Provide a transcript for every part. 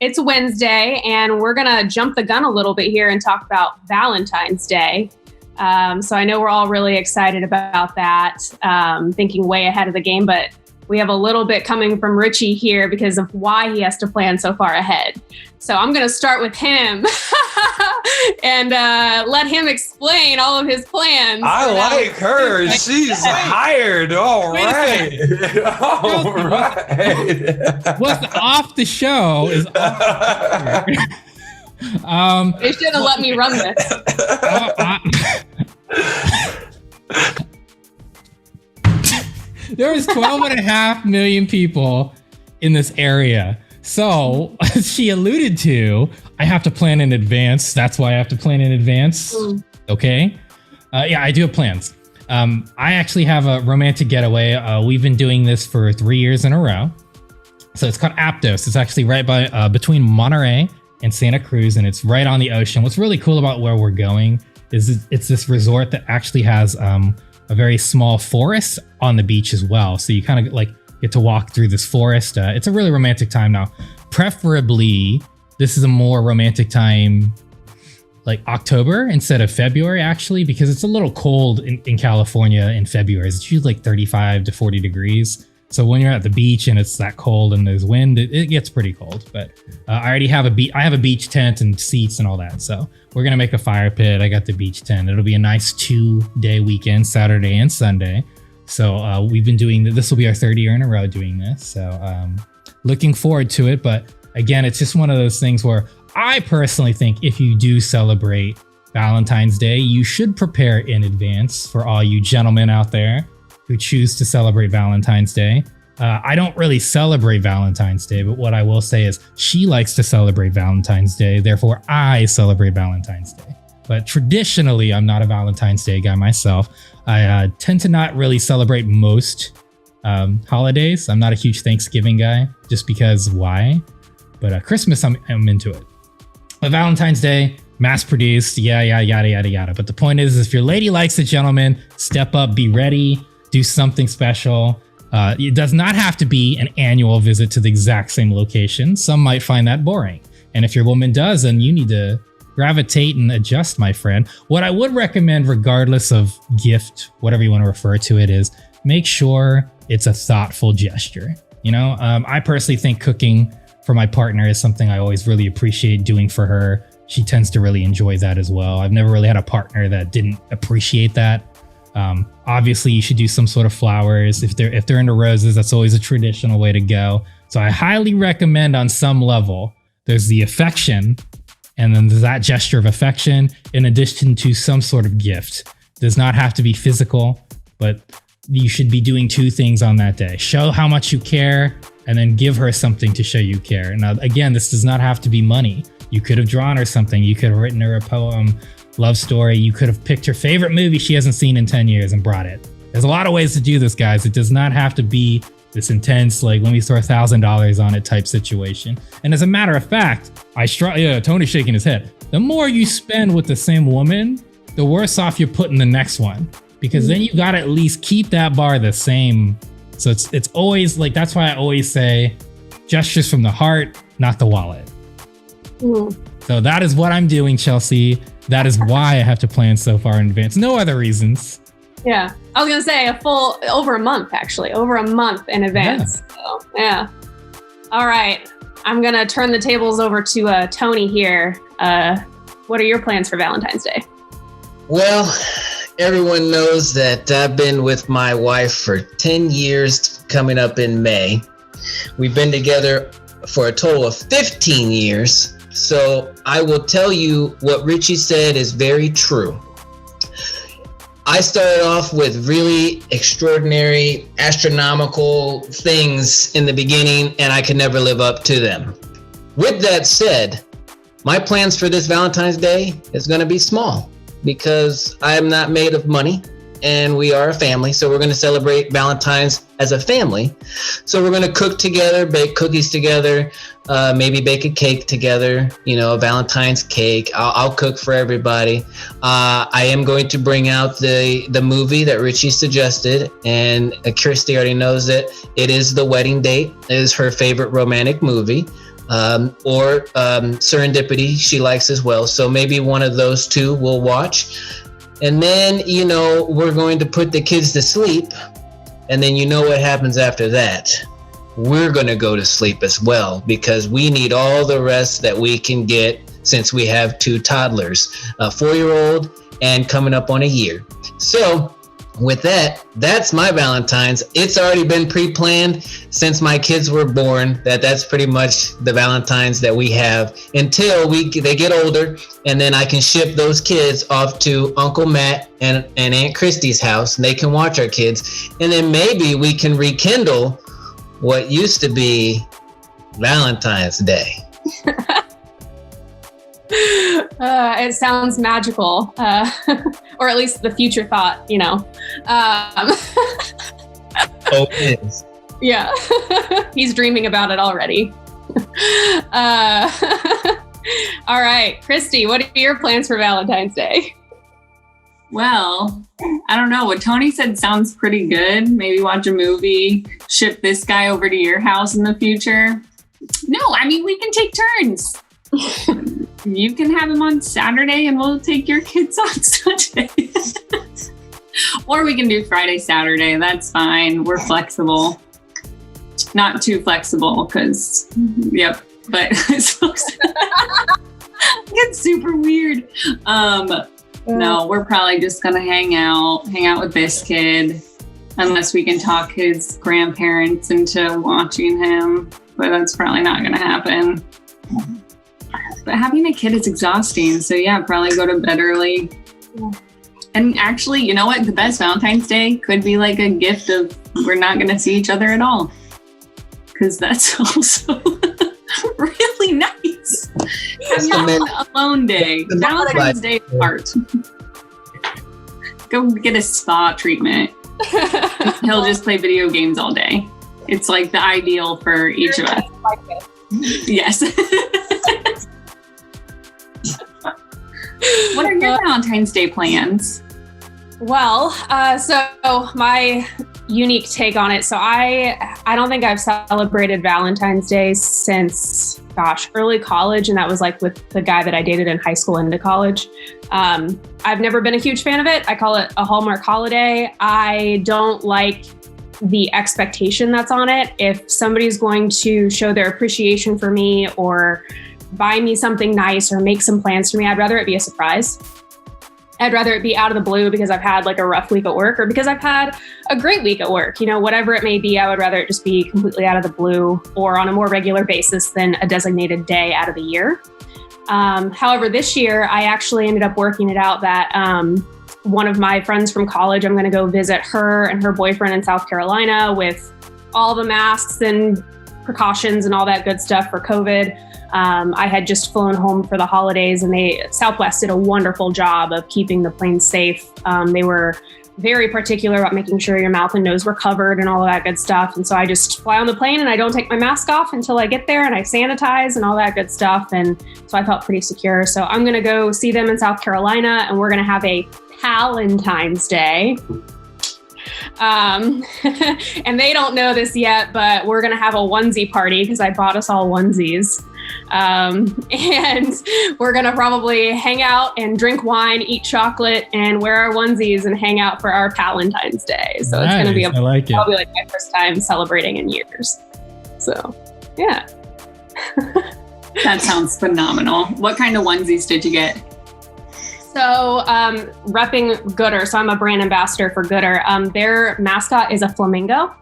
it's Wednesday, and we're going to jump the gun a little bit here and talk about Valentine's Day. So I know we're all really excited about that, thinking way ahead of the game, but we have a little bit coming from Richie here because of why he has to plan so far ahead. So I'm going to start with him and let him explain all of his plans. I like her. She's hired. All right. All right. What's off the show is off. They should have let me run this. There's 12.5 million people in this area. So, as she alluded to, I have to plan in advance. That's why I have to plan in advance. Okay. Yeah, I do have plans. I actually have a romantic getaway. We've been doing this for 3 years in a row. So it's called Aptos. It's actually right by between Monterey and Santa Cruz, and it's right on the ocean. What's really cool about where we're going is it's this resort that actually has a very small forest on the beach as well. So you kind of like get to walk through this forest. It's a really romantic time now. Preferably, this is a more romantic time like October instead of February, actually, because it's a little cold in California in February. It's usually like 35 to 40 degrees. So when you're at the beach and it's that cold and there's wind, it gets pretty cold. But I already have I have a beach tent and seats and all that. So we're going to make a fire pit. I got the beach tent. It'll be a nice 2-day weekend, Saturday and Sunday. So we've been doing this. Will be our 3rd year in a row doing this. So looking forward to it. But again, it's just one of those things where I personally think if you do celebrate Valentine's Day, you should prepare in advance for all you gentlemen out there who choose to celebrate Valentine's Day. I don't really celebrate Valentine's Day, but what I will say is she likes to celebrate Valentine's Day. Therefore, I celebrate Valentine's Day. But traditionally, I'm not a Valentine's Day guy myself. I tend to not really celebrate most holidays. I'm not a huge Thanksgiving guy just because why? But Christmas, I'm into it. But Valentine's Day, mass produced, yada, yada. But the point is if your lady likes a gentleman, step up, be ready. Do something special. It does not have to be an annual visit to the exact same location. Some might find that boring. And if your woman does, then you need to gravitate and adjust, my friend. What I would recommend, regardless of gift, whatever you want to refer to it, is make sure it's a thoughtful gesture. You know, I personally think cooking for my partner is something I always really appreciate doing for her. She tends to really enjoy that as well. I've never really had a partner that didn't appreciate that. Obviously you should do some sort of flowers. If they're into roses, that's always a traditional way to go. So I highly recommend on some level, there's the affection and then there's that gesture of affection in addition to some sort of gift. It does not have to be physical, but you should be doing 2 things on that day. Show how much you care and then give her something to show you care. Now, again, this does not have to be money. You could have drawn her something. You could have written her a poem, love story. You could have picked her favorite movie she hasn't seen in 10 years and brought it. There's a lot of ways to do this, guys. It does not have to be this intense, like, let me throw $1,000 on it type situation. And as a matter of fact, Tony's shaking his head. The more you spend with the same woman, the worse off you're putting the next one, because then you got to at least keep that bar the same. So it's always like, that's why I always say gestures from the heart, not the wallet. So that is what I'm doing, Chelsea. That is why I have to plan so far in advance. No other reasons. Yeah. I was going to say over a month in advance. Yeah. So, yeah. All right. I'm going to turn the tables over to Tony here. What are your plans for Valentine's Day? Well, everyone knows that I've been with my wife for 10 years coming up in May. We've been together for a total of 15 years. So I will tell you what Richie said is very true. I started off with really extraordinary, astronomical things in the beginning, and I could never live up to them. With that said, my plans for this Valentine's Day is going to be small because I am not made of money and we are a family. So we're going to celebrate Valentine's as a family. So we're going to cook together, bake cookies together, maybe bake a cake together, a Valentine's cake. I'll cook for everybody. I am going to bring out the movie that Richie suggested, and Christy already knows that it is The Wedding Date. It is her favorite romantic movie. or Serendipity, she likes as well. So maybe one of those two we'll watch. And then, we're going to put the kids to sleep. And then what happens after that? We're going to go to sleep as well, because we need all the rest that we can get since we have 2 toddlers, a 4-year-old and coming up on a year. So with that, that's my Valentine's. It's already been pre-planned since my kids were born. That's pretty much the Valentine's that we have until they get older, and then I can ship those kids off to Uncle Matt and Aunt Christy's house, and they can watch our kids, and then maybe we can rekindle what used to be Valentine's Day. It sounds magical, or at least the future thought, Oh, it is. Yeah, he's dreaming about it already. All right, Christy, what are your plans for Valentine's Day? Well, I don't know. What Tony said sounds pretty good. Maybe watch a movie, ship this guy over to your house in the future. No, I mean, we can take turns. You can have him on Saturday and we'll take your kids on Sunday. Or we can do Friday, Saturday. That's fine. We're flexible. Not too flexible because, yep. But it's super weird. No, we're probably just going to hang out with this kid, unless we can talk his grandparents into watching him. But that's probably not going to happen. But having a kid is exhausting. So yeah, probably go to bed early. Yeah. And actually, you know what? The best Valentine's Day could be like a gift of we're not going to see each other at all. Because that's also really nice. That's not an alone day. Valentine's Day apart. Go get a spa treatment. He'll just play video games all day. It's like the ideal for each of us. Yes. What are your Valentine's Day plans? Well, so my unique take on it. So I don't think I've celebrated Valentine's Day since, early college. And that was like with the guy that I dated in high school into college. I've never been a huge fan of it. I call it a Hallmark holiday. I don't like the expectation that's on it. If somebody's going to show their appreciation for me or buy me something nice or make some plans for me, I'd rather it be a surprise. I'd rather it be out of the blue because I've had like a rough week at work or because I've had a great week at work. Whatever it may be, I would rather it just be completely out of the blue or on a more regular basis than a designated day out of the year. However, this year, I actually ended up working it out that one of my friends from college, I'm going to go visit her and her boyfriend in South Carolina with all the masks and precautions and all that good stuff for COVID. I had just flown home for the holidays and Southwest did a wonderful job of keeping the plane safe. They were very particular about making sure your mouth and nose were covered and all of that good stuff. And so I just fly on the plane and I don't take my mask off until I get there and I sanitize and all that good stuff. And so I felt pretty secure. So I'm going to go see them in South Carolina and we're going to have a Valentine's Day. And they don't know this yet, but we're going to have a onesie party because I bought us all onesies. And we're going to probably hang out and drink wine, eat chocolate, and wear our onesies and hang out for our Valentine's Day. So nice. It's going to be probably like my first time celebrating in years. So, yeah. That sounds phenomenal. What kind of onesies did you get? So, repping Gooder. So I'm a brand ambassador for Gooder. Their mascot is a flamingo.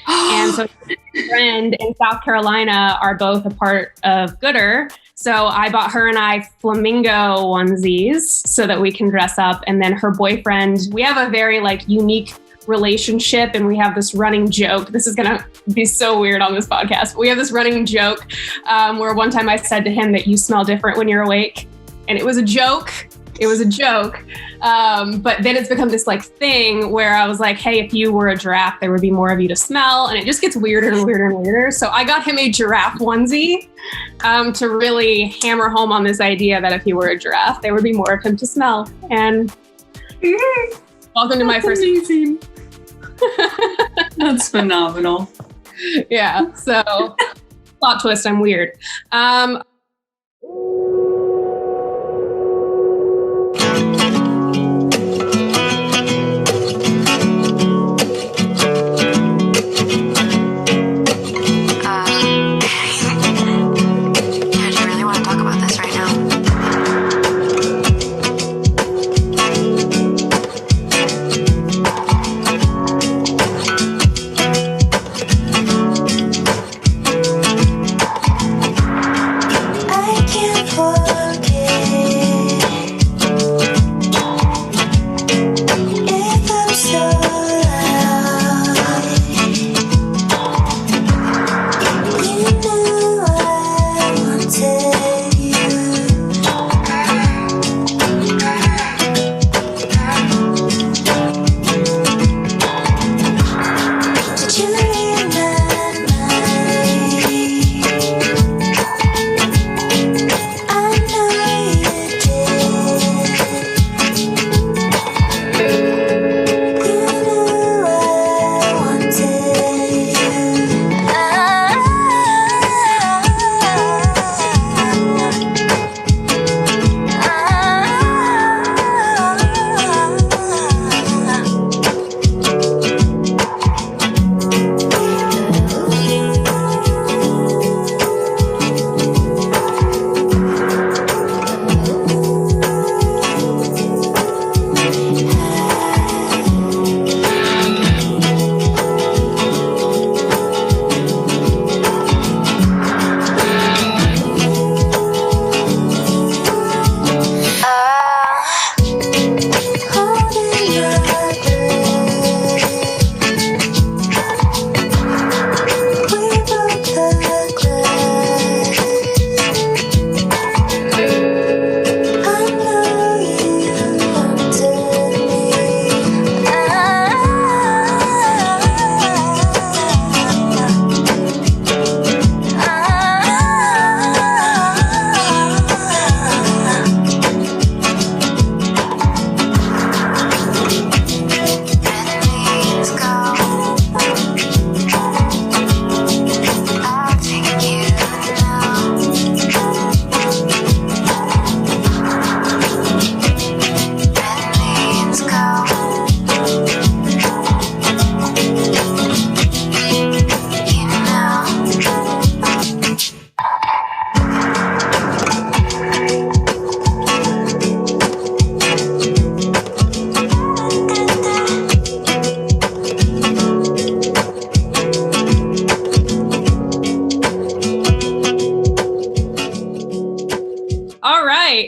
And so my friend in South Carolina are both a part of Gooder. So I bought her and I flamingo onesies so that we can dress up. And then her boyfriend, we have a very unique relationship and we have this running joke. This is going to be so weird on this podcast. But we have this running joke where one time I said to him that you smell different when you're awake. And it was a joke. It was a joke. But then it's become this thing where I was like, hey, if you were a giraffe, there would be more of you to smell. And it just gets weirder and weirder and weirder. So I got him a giraffe onesie to really hammer home on this idea that if he were a giraffe, there would be more of him to smell. And welcome to my first. Amazing. That's phenomenal. Yeah. So plot twist. I'm weird.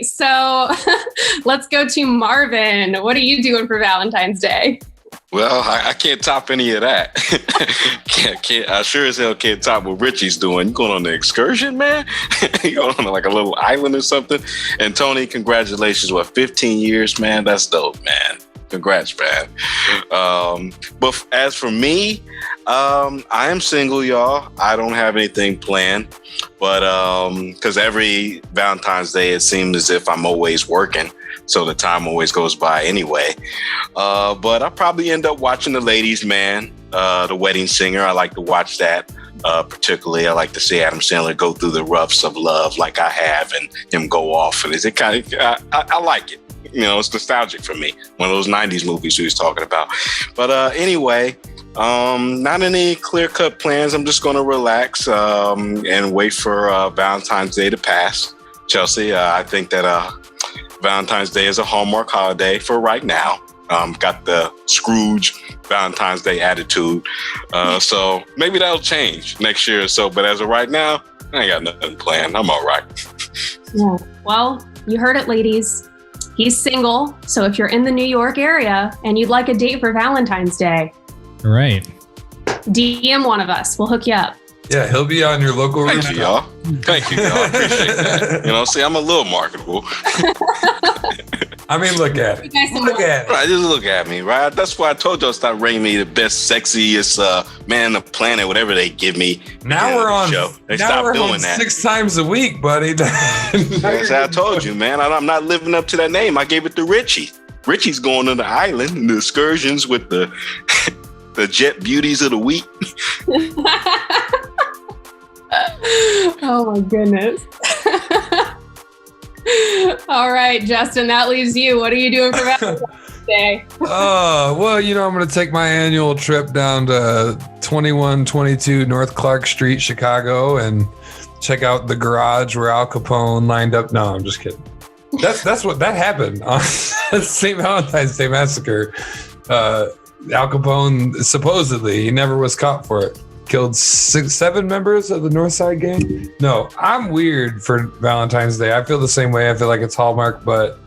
So let's go to Marvin. What are you doing for Valentine's Day? Well, I can't top any of that. I sure as hell can't top what Richie's doing. You going on an excursion, man? You going on like a little island or something? And Tony, congratulations. 15 years, man? That's dope, man. Congrats, man. But as for me, I am single, y'all. I don't have anything planned. But because every Valentine's Day, it seems as if I'm always working. So the time always goes by anyway. But I'll probably end up watching The Ladies' Man, The Wedding Singer. I like to watch that. Particularly, I like to see Adam Sandler go through the roughs of love like I have and him go off. And it kind of, I like it. You know, it's nostalgic for me. One of those 90s movies he was talking about. But anyway, not any clear-cut plans. I'm just going to relax and wait for Valentine's Day to pass. Chelsea, I think that Valentine's Day is a Hallmark holiday for right now. Got the Scrooge Valentine's Day attitude. So maybe that'll change next year or so. But as of right now, I ain't got nothing planned. I'm all right. Yeah. Well, you heard it, ladies. He's single. So if you're in the New York area and you'd like a date for Valentine's Day, right, DM one of us. We'll hook you up. Yeah, he'll be on your local Thank you, y'all. Thank you, y'all. Appreciate that. You know, see, I'm a little marketable. I mean, look at it. Look at it. Right, just look at me, right? That's why I told y'all stop rating me the best, sexiest man on the planet, whatever they give me. Now we're on show. They now stop we're doing on that 6 times a week, buddy. I told you, man. I'm not living up to that name. I gave it to Richie. Richie's going to the island, the excursions with the the jet beauties of the week. Oh my goodness. All right, Justin, that leaves you. What are you doing for Valentine's Day? Well, I'm going to take my annual trip down to 2122 North Clark Street, Chicago, and check out the garage where Al Capone lined up. No, I'm just kidding. That's what that happened on St. Valentine's Day Massacre. Al Capone, supposedly, he never was caught for it. Killed 7 members of the North Side Gang. No, I'm weird for Valentine's Day. I feel the same way. I feel like it's Hallmark, but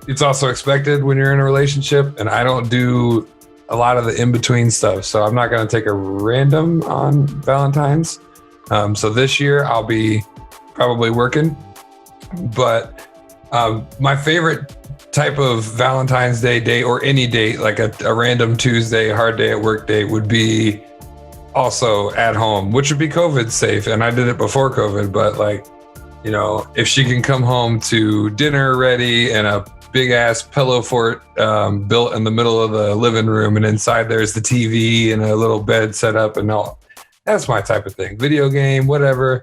it's also expected when you're in a relationship, and I don't do a lot of the in-between stuff. So I'm not going to take a random on Valentine's. So this year I'll be probably working, but my favorite type of Valentine's Day date, or any date, like a random Tuesday, hard day at work date, would be also at home, which would be COVID safe. And I did it before COVID, but if she can come home to dinner ready and a big ass pillow fort built in the middle of the living room, and inside there's the TV and a little bed set up and all, that's my type of thing. Video game, whatever.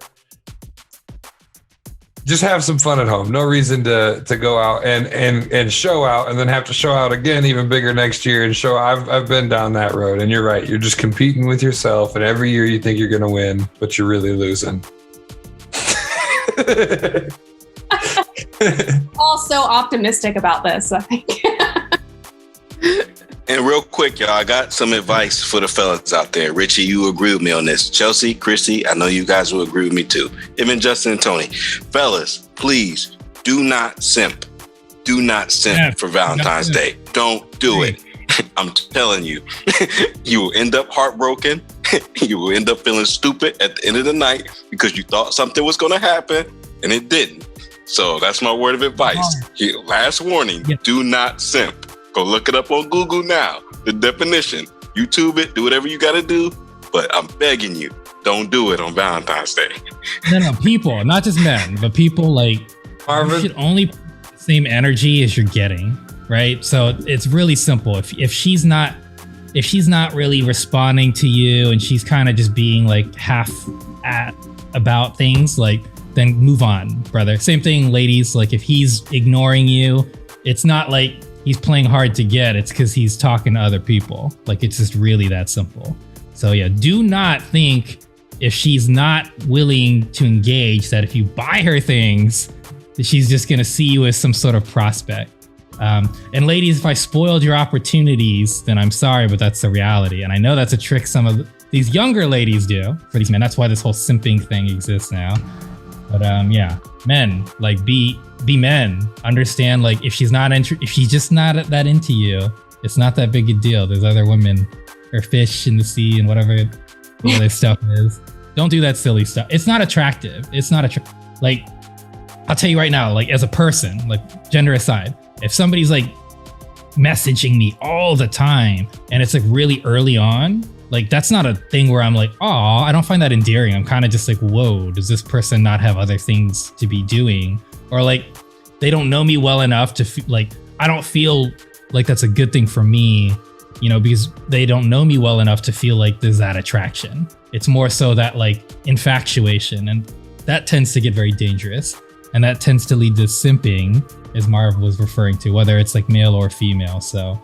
Just have some fun at home. No reason to go out and show out and then have to show out again even bigger next year and show. I've been down that road, and you're right. You're just competing with yourself, and every year you think you're going to win, but you're really losing. All so optimistic about this, I think. And real quick, y'all, I got some advice for the fellas out there. Richie, you agree with me on this. Chelsea, Christy, I know you guys will agree with me too. Even Justin and Tony. Fellas, please do not simp. Do not simp for Valentine's Day. Don't do it. I'm telling you, you will end up heartbroken. You will end up feeling stupid at the end of the night because you thought something was going to happen and it didn't. So that's my word of advice. Last warning, do not simp. Go look it up on Google now. The definition. YouTube it. Do whatever you got to do. But I'm begging you, don't do it on Valentine's Day. No, people, not just men, but people like Marvin. You should only put the same energy as you're getting, right? So it's really simple. If she's not really responding to you and she's kind of just being like half at about things, then move on, brother. Same thing, ladies. Like if he's ignoring you, it's not like he's playing hard to get. It's because he's talking to other people. It's just really that simple. So yeah, do not think if she's not willing to engage that if you buy her things, that she's just going to see you as some sort of prospect. And ladies, if I spoiled your opportunities, then I'm sorry, but that's the reality. And I know that's a trick some of these younger ladies do for these men. That's why this whole simping thing exists now. But men, be men. Understand, if she's just not that into you, it's not that big a deal. There's other women or fish in the sea and whatever the other stuff is. Don't do that silly stuff. It's not attractive. It's not I'll tell you right now, as a person, gender aside, if somebody's messaging me all the time and it's really early on, that's not a thing where I'm I don't find that endearing. I'm kind of just whoa, does this person not have other things to be doing? Or they don't know me well enough to I don't feel like that's a good thing for me, because they don't know me well enough to feel like there's that attraction. It's more so that infatuation, and that tends to get very dangerous. And that tends to lead to simping, as Marv was referring to, whether it's male or female. So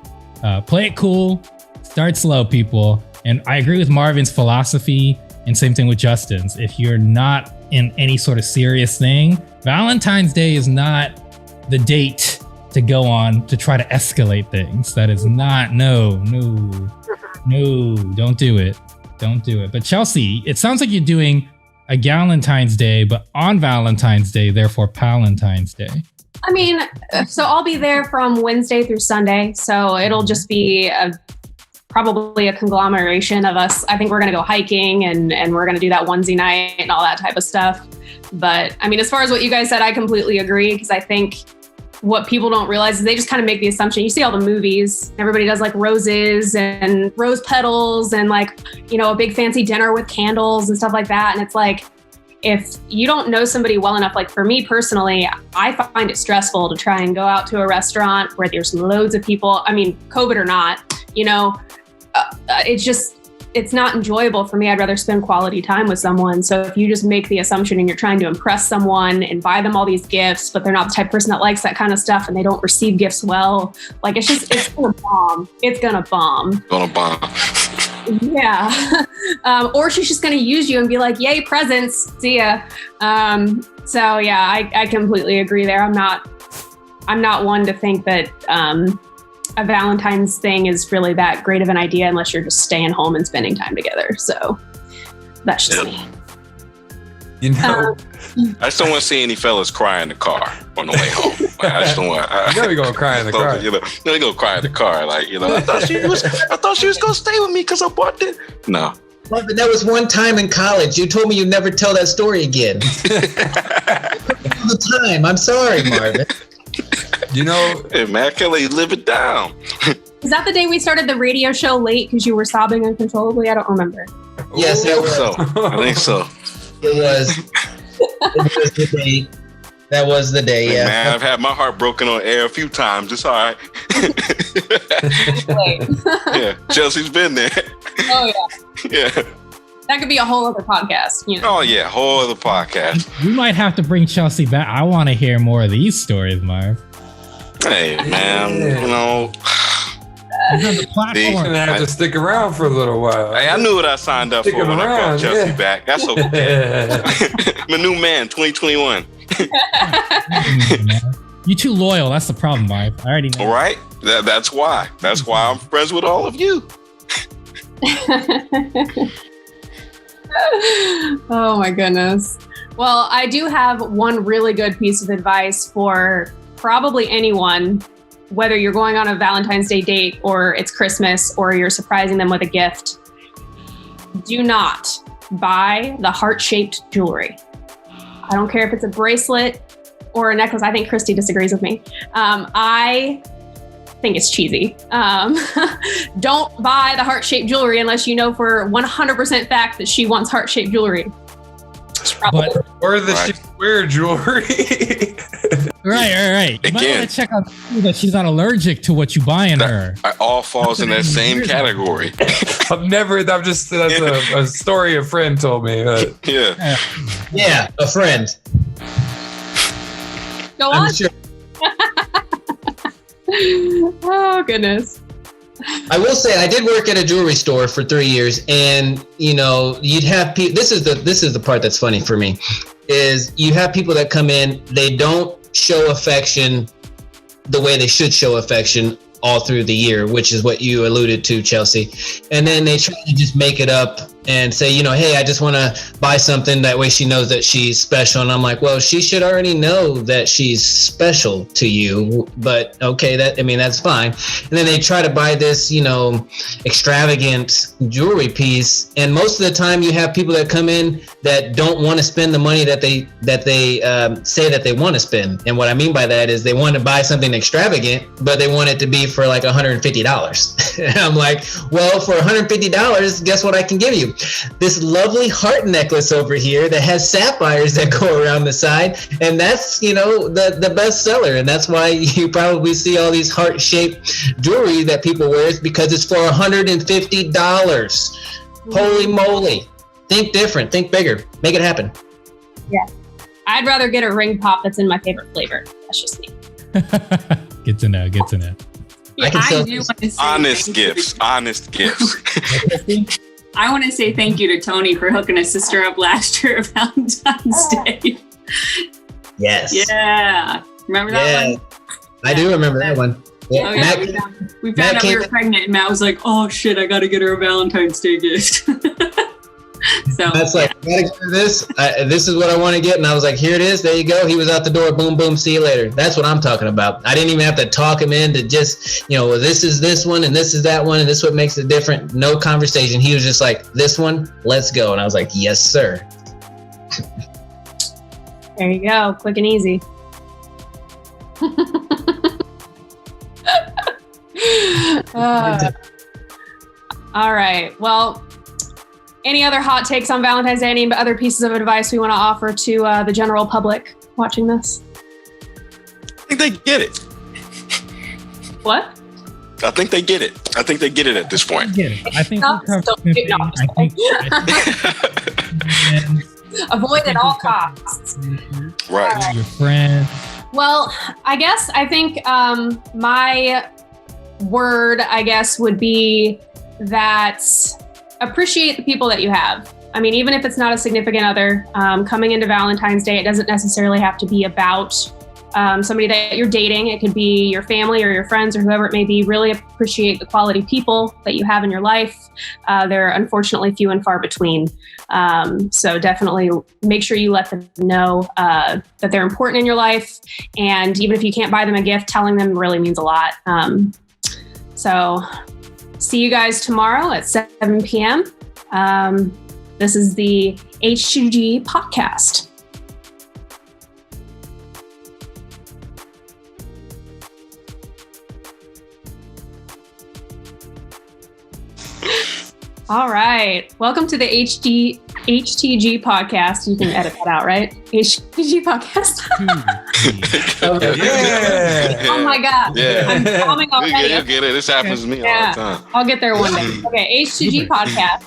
play it cool, start slow, people. And I agree with Marvin's philosophy, and same thing with Justin's. If you're not in any sort of serious thing, Valentine's Day is not the date to go on to try to escalate things. That is not, no, don't do it. Don't do it. But Chelsea, it sounds like you're doing a Galentine's Day, but on Valentine's Day, therefore Palentine's Day. I mean, so I'll be there from Wednesday through Sunday. So it'll just be probably a conglomeration of us. I think we're going to go hiking and we're going to do that onesie night and all that type of stuff. But I mean, as far as what you guys said, I completely agree, because I think what people don't realize is they just kind of make the assumption. You see all the movies, everybody does roses and rose petals and a big fancy dinner with candles and stuff like that. And it's if you don't know somebody well enough, for me personally, I find it stressful to try and go out to a restaurant where there's loads of people. I mean, COVID or not, it's just, it's not enjoyable for me. I'd rather spend quality time with someone. So if you just make the assumption and you're trying to impress someone and buy them all these gifts, but they're not the type of person that likes that kind of stuff and they don't receive gifts well, like it's gonna bomb. It's gonna bomb. Gonna bomb. Yeah. Or she's just gonna use you and be like, yay, presents, see ya. So yeah, I completely agree there. I'm not one to think that a Valentine's thing is really that great of an idea unless you're just staying home and spending time together. So that's just me. You know, I just don't want to see any fellas cry in the car on the way home. Like, I just don't want. you know you're gonna cry in the car. You know, they're gonna cry in the car. Like, you know, I thought she was gonna stay with me because I bought it. No. Marvin, that was one time in college. You told me you'd never tell that story again. All the time. I'm sorry, Marvin. You know, Hey, man, Kelly, live it down. Is that the day we started the radio show late because you were sobbing uncontrollably? I don't remember. Yes, it was. I think so. It was the day. That was the day, yeah. Man, I've had my heart broken on air a few times. It's all right. Yeah, Chelsea's been there. Oh, yeah. Yeah. That could be a whole other podcast, you know. Oh, yeah, whole other podcast. We might have to bring Chelsea back. I want to hear more of these stories, Marv. Hey, man, you know. You have the you're platform. gonna have to stick around for a little while. Hey, I knew what I signed up for Sticking when I brought around, Chelsea yeah. back. That's okay. I'm a new man, 2021. You too loyal. That's the problem, Marv. I already know. All right? That's why. That's why I'm friends with all of you. Oh my goodness. Well, I do have one really good piece of advice for probably anyone, whether you're going on a Valentine's Day date or it's Christmas or you're surprising them with a gift. Do not buy the heart-shaped jewelry. I don't care if it's a bracelet or a necklace. I think Christy disagrees with me. I think it's cheesy. Don't buy the heart-shaped jewelry unless you know for 100% fact that she wants heart-shaped jewelry. But Or the she wear jewelry. right. You might Again. want to check on that she's not allergic to what you buying her. It all falls in that same category. That's a story a friend told me. Yeah. Yeah, a friend. Go I'm on. sure. Oh, goodness. I will say I did work at a jewelry store for 3 years, and you know, you'd have people. This is the part that's funny for me, is you have people that come in, they don't show affection the way they should show affection all through the year, which is what you alluded to, Chelsea. And then they try to just make it up and say, you know, hey, I just want to buy something. That way she knows that she's special. And I'm like, well, she should already know that she's special to you. But okay, that's fine. And then they try to buy this, you know, extravagant jewelry piece. And most of the time you have people that come in that don't want to spend the money that they say that they want to spend. And what I mean by that is they want to buy something extravagant, but they want it to be for like $150. And I'm like, well, for $150, guess what I can give you? This lovely heart necklace over here that has sapphires that go around the side. And that's, you know, the best seller. And that's why you probably see all these heart-shaped jewelry that people wear, is because it's for $150. Holy moly. Think different, think bigger, make it happen. Yeah. I'd rather get a ring pop that's in my favorite flavor. That's just me. Good to know. I can I sell do this. want to say Honest thank you gifts. to- Honest gifts. I want to say thank you to Tony for hooking his sister up last year of Valentine's Day. Yes. Yeah. Remember that Yeah. one? I do remember that one. Yeah. Oh, yeah. Matt- We found Matt out we came- were pregnant, and Matt was like, oh shit, I got to get her a Valentine's Day gift. So That's like, I gotta get this. This is what I want to get. And I was like, here it is. There you go. He was out the door. Boom, boom. See you later. That's what I'm talking about. I didn't even have to talk him into just, you know, well, this is this one and this is that one. And this is what makes it different. No conversation. He was just like, this one, let's go. And I was like, yes, sir. There you go. Quick and easy. All right. Well, any other hot takes on Valentine's Day? Any other pieces of advice we want to offer to the general public watching this? I think they get it. What? I think they get it. I think they get it at this point. I get it. I think No, we covered don't do- no, I'm just pimping. Avoid at all costs. Right. Your friend. Well, I think my word, would be that appreciate the people that you have. I mean, even if it's not a significant other, coming into Valentine's Day, it doesn't necessarily have to be about somebody that you're dating. It could be your family or your friends or whoever it may be. Really appreciate the quality people that you have in your life. They're unfortunately few and far between. So definitely make sure you let them know that they're important in your life. And even if you can't buy them a gift, telling them really means a lot. So see you guys tomorrow at 7 p.m. This is the H2G Podcast. All right. Welcome to the HTG Podcast. You can edit that out, right? HTG Podcast. Yeah. Oh my God. Yeah. I'm bombing already. You get it. This happens to me all the time. I'll get there one day. Okay. H2G Podcast.